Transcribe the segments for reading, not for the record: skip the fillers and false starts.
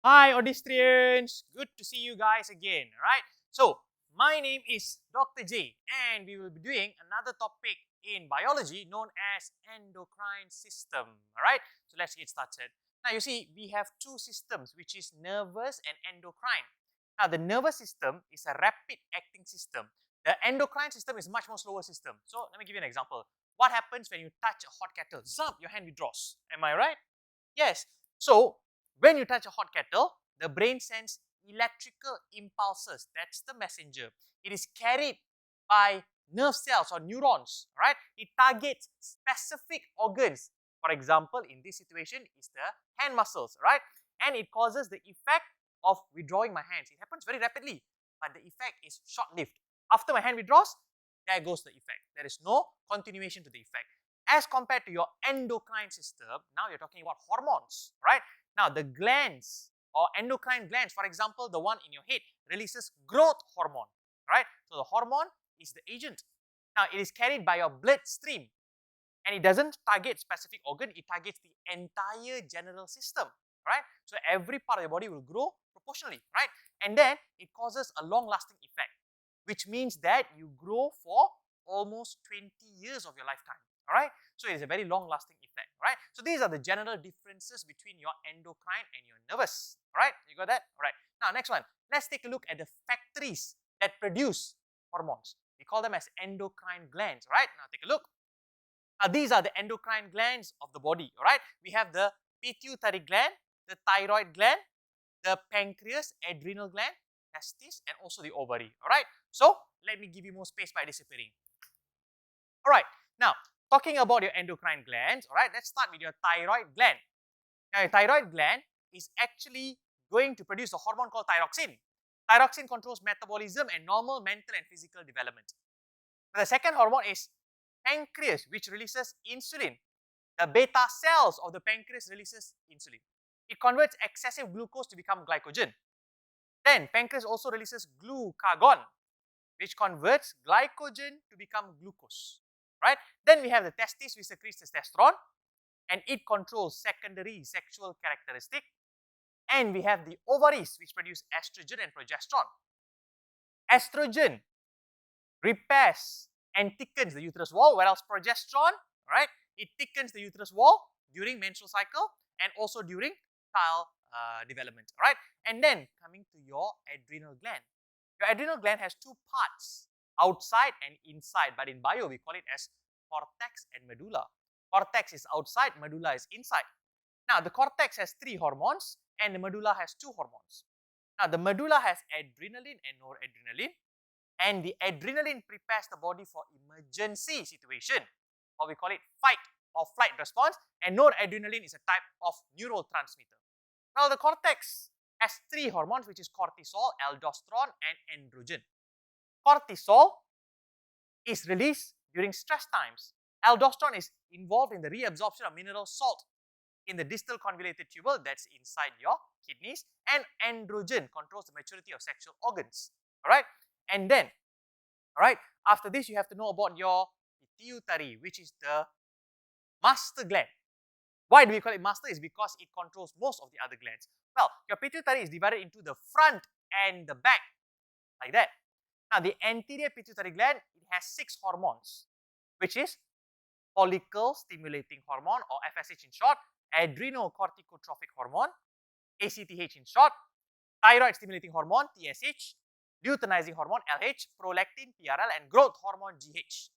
Hi Audistrians, good to see you guys again, alright? So, my name is Dr. J and we will be doing another topic in biology known as endocrine system, alright? So, let's get started. Now, you see, we have two systems which is nervous and endocrine. Now, the nervous system is a rapid acting system. The endocrine system is much more slower system. So, let me give you an example. What happens when you touch a hot kettle? Zap, your hand withdraws. Am I right? Yes. So, when you touch a hot kettle, the brain sends electrical impulses. That's the messenger. It is carried by nerve cells or neurons, right? It targets specific organs. For example, in this situation is the hand muscles, right? And it causes the effect of withdrawing my hands. It happens very rapidly, but the effect is short-lived. After my hand withdraws, there goes the effect. There is no continuation to the effect. As compared to your endocrine system, now you're talking about hormones, right? Now, the glands or endocrine glands, for example, the one in your head, releases growth hormone, right? So, the hormone is the agent. Now, it is carried by your bloodstream and it doesn't target specific organ, it targets the entire general system, right? So, every part of your body will grow proportionally, right? And then it causes a long-lasting effect, which means that you grow for almost 20 years of your lifetime. All right, so it is a very long-lasting effect. All right, so these are the general differences between your endocrine and your nervous. All right, you got that? All right. Now, next one. Let's take a look at the factories that produce hormones. We call them as endocrine glands. All right, now take a look. Now, these are the endocrine glands of the body. All right, we have the pituitary gland, the thyroid gland, the pancreas, adrenal gland, testes, and also the ovary. All right, so let me give you more space by disappearing. All right, now talking about your endocrine glands, all right, let's start with your thyroid gland. Now, your thyroid gland is actually going to produce a hormone called thyroxine. Thyroxine controls metabolism and normal mental and physical development. Now, the second hormone is pancreas, which releases insulin. The beta cells of the pancreas releases insulin. It converts excessive glucose to become glycogen. Then, pancreas also releases glucagon, which converts glycogen to become glucose. Right? Then we have the testes, which secretes testosterone, and it controls secondary sexual characteristic. And we have the ovaries, which produce estrogen and progesterone. Estrogen repairs and thickens the uterus wall, whereas progesterone, right, it thickens the uterus wall during menstrual cycle and also during child development. Right? And then coming to your adrenal gland. Your adrenal gland has two parts, outside and inside, but in bio we call it as cortex and medulla. Cortex is outside, medulla is inside. Now, the cortex has 3 hormones and the medulla has 2 hormones. Now, the medulla has adrenaline and noradrenaline, and the adrenaline prepares the body for emergency situation, or we call it fight or flight response, and noradrenaline is a type of neurotransmitter. Now, the cortex has 3 hormones, which is cortisol, aldosterone, and androgen. Cortisol is released during stress times. Aldosterone is involved in the reabsorption of mineral salt in the distal convoluted tubule that's inside your kidneys, and androgen controls the maturity of sexual organs. All right, and then, all right, after this, you have to know about your pituitary, which is the master gland. Why do we call it master? Is because it controls most of the other glands. Well, your pituitary is divided into the front and the back, like that. Now, the anterior pituitary gland, it has 6 hormones, which is follicle stimulating hormone, or FSH in short, adrenocorticotropic hormone, ACTH in short, thyroid stimulating hormone, TSH, luteinizing hormone, LH, prolactin, PRL, and growth hormone, GH.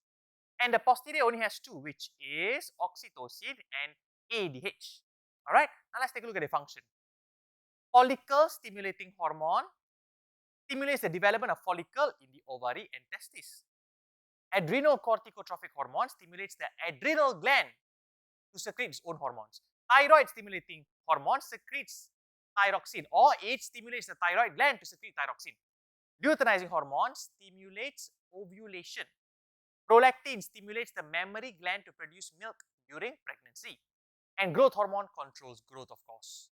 And the posterior only has 2, which is oxytocin and ADH. All right, now let's take a look at the function. Follicle stimulating hormone stimulates the development of follicle in the ovary and testes. Adrenocorticotropic hormone stimulates the adrenal gland to secrete its own hormones. Thyroid stimulating hormone secretes thyroxine, or it stimulates the thyroid gland to secrete thyroxine. Luteinizing hormone stimulates ovulation. Prolactin stimulates the mammary gland to produce milk during pregnancy. And growth hormone controls growth, of course.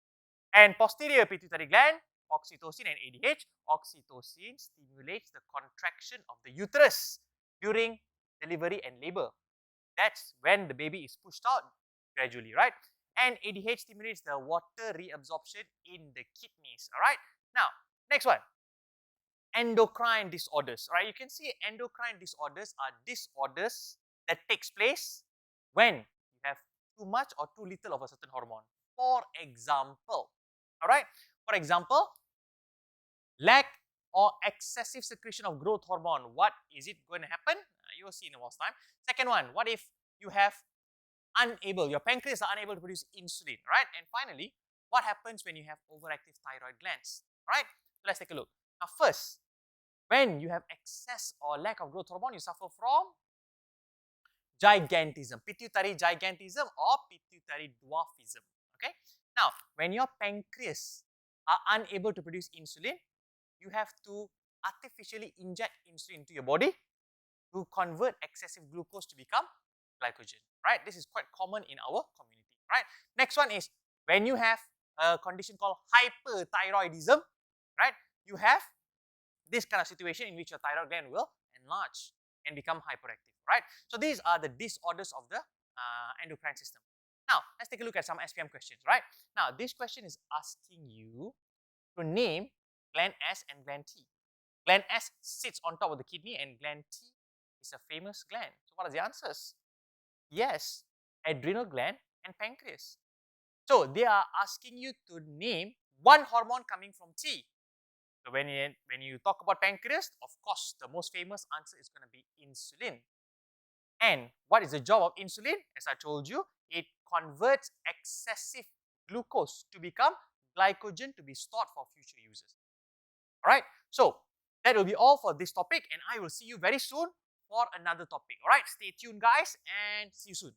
And posterior pituitary gland, oxytocin and ADH. Oxytocin stimulates the contraction of the uterus during delivery and labor. That's when the baby is pushed out gradually, right? And ADH stimulates the water reabsorption in the kidneys. kidneys. All right. Now, next one. Endocrine disorders. All right. You can see endocrine disorders are disorders that takes place when you have too much or too little of a certain hormone. For example, all right. For example, lack or excessive secretion of growth hormone. What is it going to happen? You will see in a while's time. Second one, what if you have your pancreas are unable to produce insulin, right? And finally, what happens when you have overactive thyroid glands, right? So let's take a look. Now, first, when you have excess or lack of growth hormone, you suffer from gigantism, pituitary gigantism or pituitary dwarfism, okay? Now, when your pancreas are unable to produce insulin, you have to artificially inject insulin into your body to convert excessive glucose to become glycogen, right? This is quite common in our community, right? Next one is when you have a condition called hyperthyroidism, right? You have this kind of situation in which your thyroid gland will enlarge and become hyperactive, right? So these are the disorders of the endocrine system. Now, let's take a look at some SPM questions, right? Now, this question is asking you to name gland S and gland T. Gland S sits on top of the kidney and gland T is a famous gland. So what are the answers? Yes, adrenal gland and pancreas. So they are asking you to name one hormone coming from T. So when you talk about pancreas, of course, the most famous answer is going to be insulin. And what is the job of insulin? As I told you, it converts excessive glucose to become glycogen to be stored for future uses. All right. So that will be all for this topic, and I will see you very soon for another topic. All right. Stay tuned, guys, and see you soon.